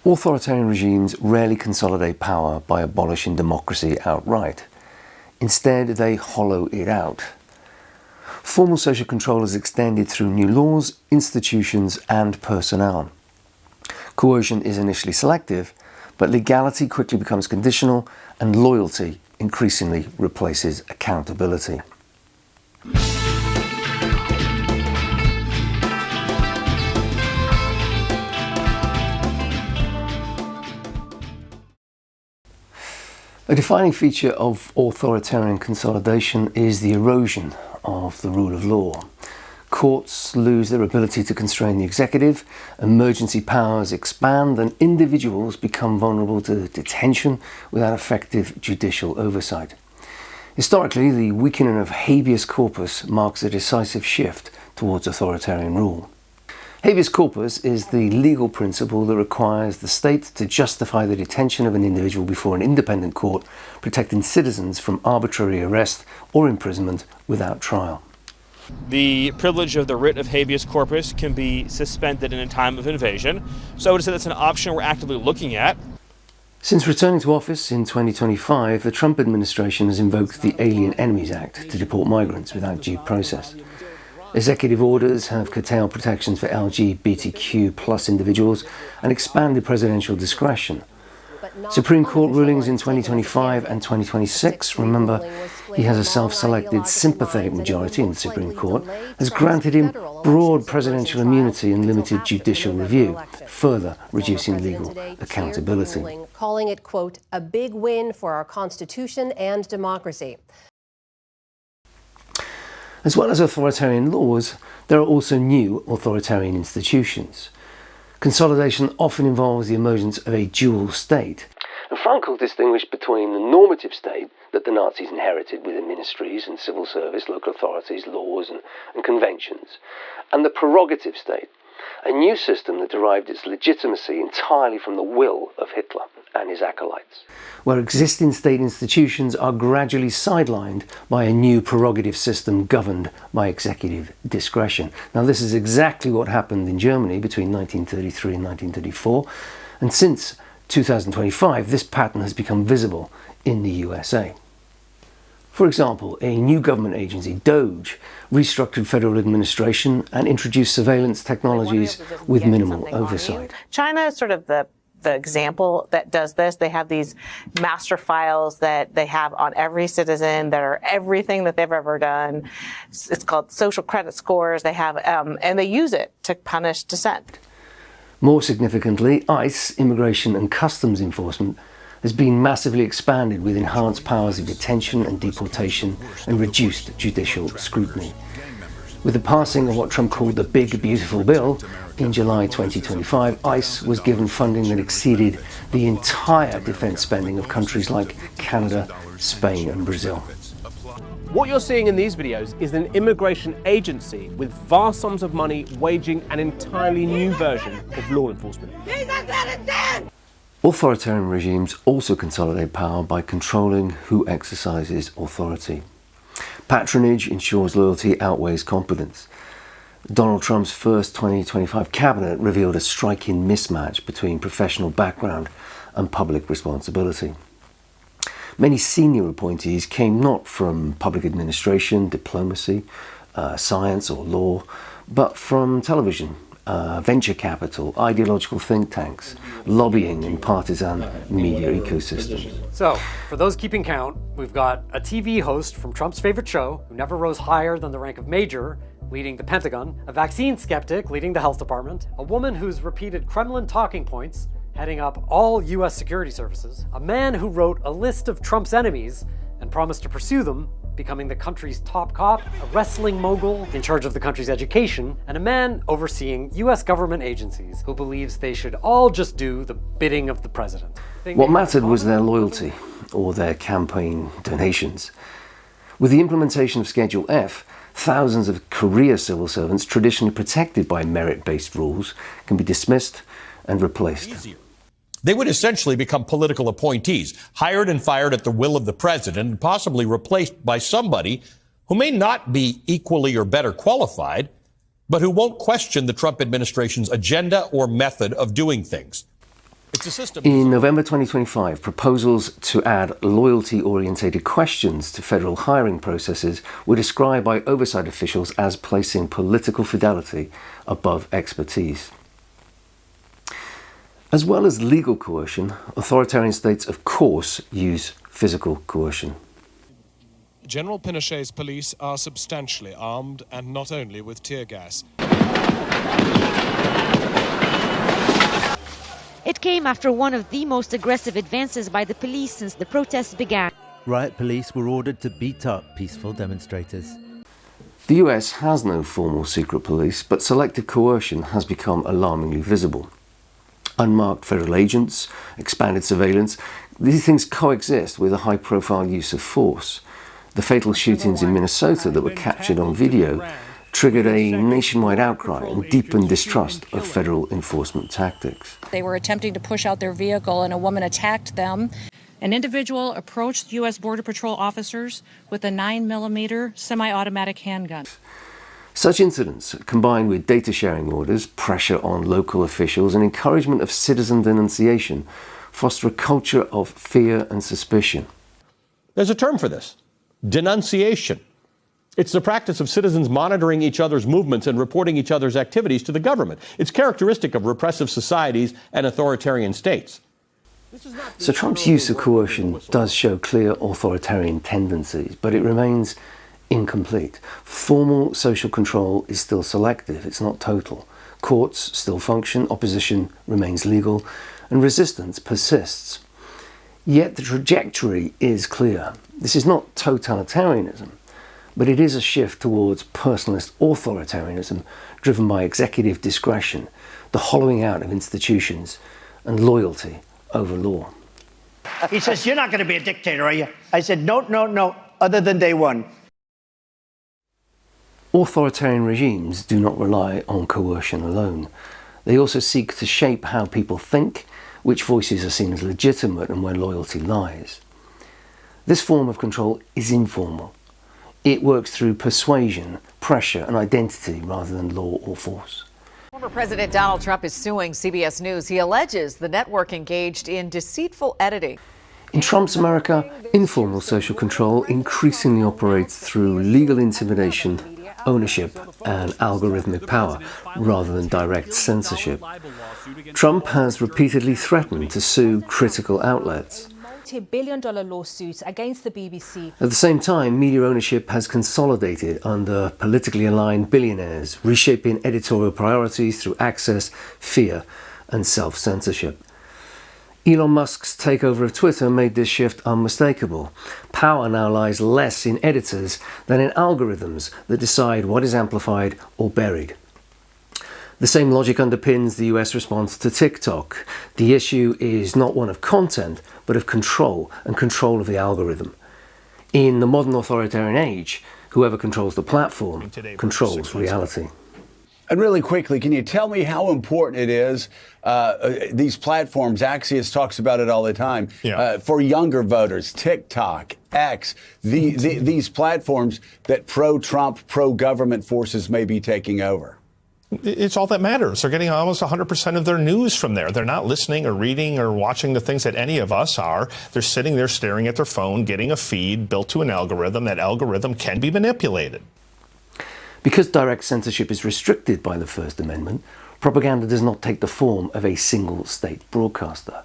Authoritarian regimes rarely consolidate power by abolishing democracy outright. Instead, they hollow it out. Formal social control is extended through new laws, institutions, and personnel. Coercion is initially selective, but legality quickly becomes conditional, and loyalty increasingly replaces accountability. A defining feature of authoritarian consolidation is the erosion of the rule of law. Courts lose their ability to constrain the executive, emergency powers expand, and individuals become vulnerable to detention without effective judicial oversight. Historically, the weakening of habeas corpus marks a decisive shift towards authoritarian rule. Habeas corpus is the legal principle that requires the state to justify the detention of an individual before an independent court, protecting citizens from arbitrary arrest or imprisonment without trial. The privilege of the writ of habeas corpus can be suspended in a time of invasion, so I would say that's an option we're actively looking at. Since returning to office in 2025, the Trump administration has invoked the Alien Enemies Act to deport migrants without due process. Executive orders have curtailed protections for LGBTQ+ individuals and expanded presidential discretion. Supreme Court rulings in 2025 and 2026, remember, he has a self-selected sympathetic majority in the Supreme Court, has granted him broad presidential immunity and limited judicial review, further reducing legal accountability. Calling it, quote, a big win for our Constitution and democracy. As well as authoritarian laws, there are also new authoritarian institutions. Consolidation often involves the emergence of a dual state. And Frankl distinguished between the normative state that the Nazis inherited within ministries and civil service, local authorities, laws and conventions, and the prerogative state, a new system that derived its legitimacy entirely from the will of Hitler and his acolytes, where existing state institutions are gradually sidelined by a new prerogative system governed by executive discretion. Now, this is exactly what happened in Germany between 1933 and 1934, and since 2025, this pattern has become visible in the USA. For example, a new government agency, DOGE, restructured federal administration and introduced surveillance technologies with minimal oversight. China is sort of the example that does this. They have these master files that they have on every citizen that are everything that they've ever done. It's called social credit scores. They have, and they use it to punish dissent. More significantly, ICE, Immigration and Customs Enforcement, has been massively expanded with enhanced powers of detention and deportation and reduced judicial scrutiny. With the passing of what Trump called the Big Beautiful Bill in July 2025, ICE was given funding that exceeded the entire defense spending of countries like Canada, Spain and Brazil. What you're seeing in these videos is an immigration agency with vast sums of money waging an entirely new version of law enforcement. Authoritarian regimes also consolidate power by controlling who exercises authority. Patronage ensures loyalty outweighs competence. Donald Trump's first 2025 cabinet revealed a striking mismatch between professional background and public responsibility. Many senior appointees came not from public administration, diplomacy, science or law, but from television, venture capital, ideological think tanks, lobbying and partisan media ecosystems. So, for those keeping count, we've got a TV host from Trump's favorite show who never rose higher than the rank of major, leading the Pentagon, a vaccine skeptic leading the health department, a woman who's repeated Kremlin talking points, heading up all US security services, a man who wrote a list of Trump's enemies and promised to pursue them, becoming the country's top cop, a wrestling mogul in charge of the country's education, and a man overseeing US government agencies who believes they should all just do the bidding of the president. What mattered was their loyalty or their campaign donations. With the implementation of Schedule F, thousands of career civil servants traditionally protected by merit-based rules can be dismissed and replaced. They would essentially become political appointees, hired and fired at the will of the president, and possibly replaced by somebody who may not be equally or better qualified, but who won't question the Trump administration's agenda or method of doing things. It's a system. In November 2025, proposals to add loyalty-orientated questions to federal hiring processes were described by oversight officials as placing political fidelity above expertise. As well as legal coercion, authoritarian states, of course, use physical coercion. General Pinochet's police are substantially armed, and not only with tear gas. It came after one of the most aggressive advances by the police since the protests began. Riot police were ordered to beat up peaceful demonstrators. The US has no formal secret police, but selective coercion has become alarmingly visible. Unmarked federal agents, expanded surveillance, these things coexist with a high-profile use of force. The fatal shootings in Minnesota that were captured on video triggered a nationwide outcry and deepened distrust of federal enforcement tactics. They were attempting to push out their vehicle and a woman attacked them. An individual approached U.S. Border Patrol officers with a 9mm semi-automatic handgun. Such incidents, combined with data sharing orders, pressure on local officials, and encouragement of citizen denunciation, foster a culture of fear and suspicion. There's a term for this: denunciation. It's the practice of citizens monitoring each other's movements and reporting each other's activities to the government. It's characteristic of repressive societies and authoritarian states. So Trump's use of coercion does show clear authoritarian tendencies, but it remains incomplete. Formal social control is still selective, it's not total. Courts still function, opposition remains legal, and resistance persists. Yet the trajectory is clear. This is not totalitarianism, but it is a shift towards personalist authoritarianism driven by executive discretion, the hollowing out of institutions, and loyalty over law. He says, "You're not going to be a dictator, are you?" I said, "No, no, no, other than day one." Authoritarian regimes do not rely on coercion alone. They also seek to shape how people think, which voices are seen as legitimate, and where loyalty lies. This form of control is informal. It works through persuasion, pressure, and identity rather than law or force. Former President Donald Trump is suing CBS News. He alleges the network engaged in deceitful editing. In Trump's America, informal social control increasingly operates through legal intimidation, ownership, and algorithmic power, rather than direct censorship. Trump has repeatedly threatened to sue critical outlets. Multi-billion-dollar lawsuits against the BBC. At the same time, media ownership has consolidated under politically aligned billionaires, reshaping editorial priorities through access, fear, and self-censorship. Elon Musk's takeover of Twitter made this shift unmistakable. Power now lies less in editors than in algorithms that decide what is amplified or buried. The same logic underpins the US response to TikTok. The issue is not one of content, but of control, and control of the algorithm. In the modern authoritarian age, whoever controls the platform controls reality. And really quickly, can you tell me how important it is, these platforms, Axios talks about it all the time, for younger voters, TikTok, X, these platforms that pro-Trump, pro-government forces may be taking over? It's all that matters. They're getting almost 100% of their news from there. They're not listening or reading or watching the things that any of us are. They're sitting there staring at their phone, getting a feed built to an algorithm. That algorithm can be manipulated. Because direct censorship is restricted by the First Amendment, propaganda does not take the form of a single state broadcaster.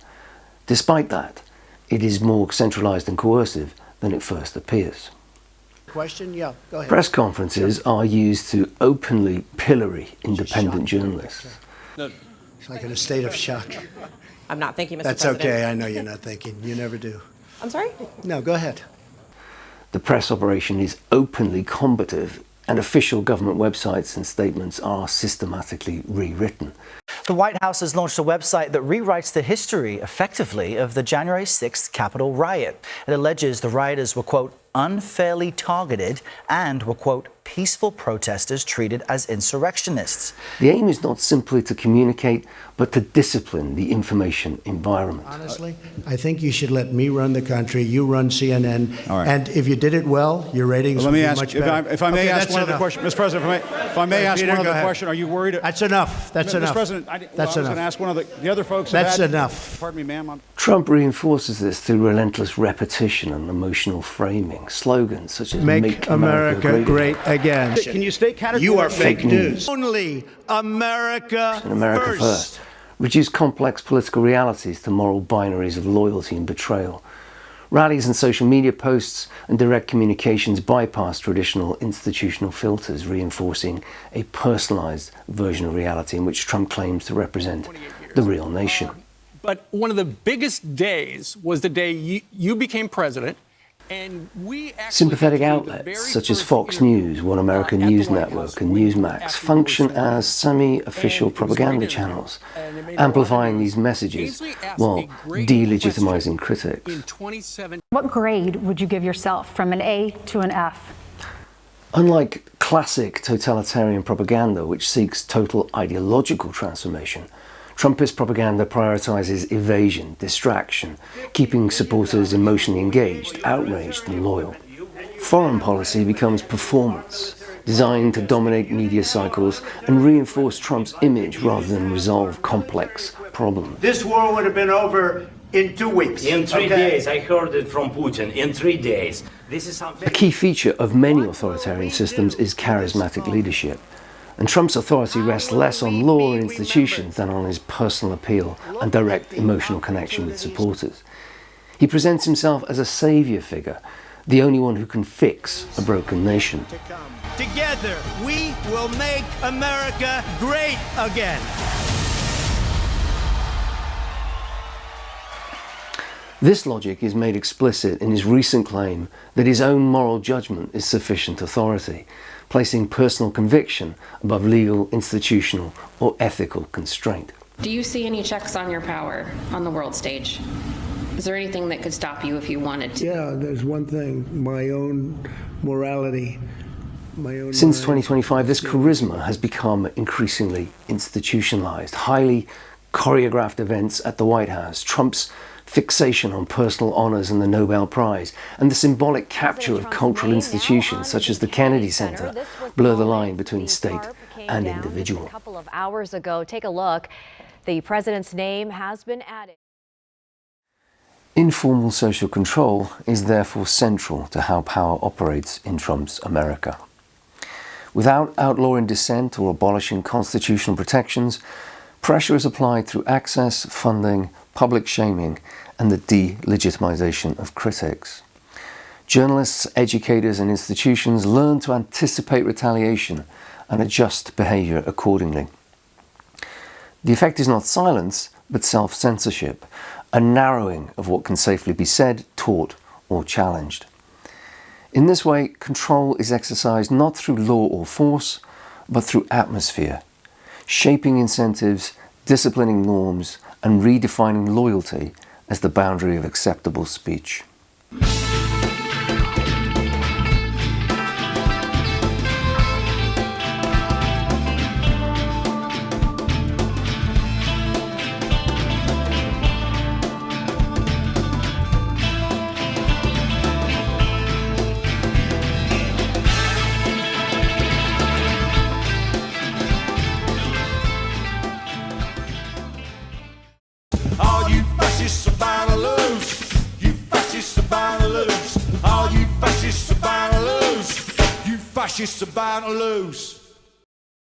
Despite that, it is more centralized and coercive than it first appears. Question? Yeah, go ahead. Press conferences are used to openly pillory independent journalists. It's like in a state of shock. I'm not thinking, Mr. That's President. okay. I know you're not thinking. You never do. I'm sorry? No, go ahead. The press operation is openly combative, and official government websites and statements are systematically rewritten. The White House has launched a website that rewrites the history, effectively, of the January 6th Capitol riot. It alleges the rioters were, quote, unfairly targeted and were, quote, peaceful protesters treated as insurrectionists. The aim is not simply to communicate, but to discipline the information environment. Honestly, I think you should let me run the country, you run CNN, all right. And if you did it well, your ratings would be much better. If I may ask one other question, Mr. President, if I may ask Peter, one other question, are you worried? That's enough. That's enough. Mr. President, I was going to ask one of the other folks. That's enough. Pardon me, ma'am. Trump reinforces this through relentless repetition and emotional framing. Slogans such as Make America great again. Can you state categorically? You are fake news. Only America and America first. Reduce complex political realities to moral binaries of loyalty and betrayal. Rallies and social media posts and direct communications bypass traditional institutional filters, reinforcing a personalized version of reality in which Trump claims to represent the real nation. But one of the biggest days was the day you became president. And sympathetic outlets such as Fox News, One American News Network and Newsmax function as semi-official propaganda channels, amplifying these messages while delegitimizing critics. What grade would you give yourself from an A to an F? Unlike classic totalitarian propaganda, which seeks total ideological transformation, Trumpist propaganda prioritizes evasion, distraction, keeping supporters emotionally engaged, outraged and loyal. Foreign policy becomes performance, designed to dominate media cycles and reinforce Trump's image rather than resolve complex problems. This war would have been over in 2 weeks. In 3 days. I heard it from Putin. In 3 days. This is something. A key feature of many authoritarian systems is charismatic leadership. And Trump's authority rests less on law and institutions than on his personal appeal and direct emotional connection with supporters. He presents himself as a savior figure, the only one who can fix a broken nation. Together, we will make America great again. This logic is made explicit in his recent claim that his own moral judgment is sufficient authority, placing personal conviction above legal, institutional, or ethical constraint. Do you see any checks on your power on the world stage? Is there anything that could stop you if you wanted to? Yeah, there's one thing, my own morality. Since 2025, this charisma has become increasingly institutionalized. Highly choreographed events at the White House, Trump's fixation on personal honors and the Nobel Prize, and the symbolic capture of cultural institutions such as the Kennedy Center blur the line between state and individual. A couple of hours ago, take a look. The president's name has been added. Informal social control is therefore central to how power operates in Trump's America. Without outlawing dissent or abolishing constitutional protections, pressure is applied through access, funding, public shaming, and the delegitimization of critics. Journalists, educators, and institutions learn to anticipate retaliation and adjust behavior accordingly. The effect is not silence, but self-censorship, a narrowing of what can safely be said, taught, or challenged. In this way, control is exercised not through law or force, but through atmosphere, shaping incentives, disciplining norms, and redefining loyalty as the boundary of acceptable speech. All you fascists are bound to lose. You fascists are bound to lose. All you fascists are bound to lose. You fascists are bound to lose.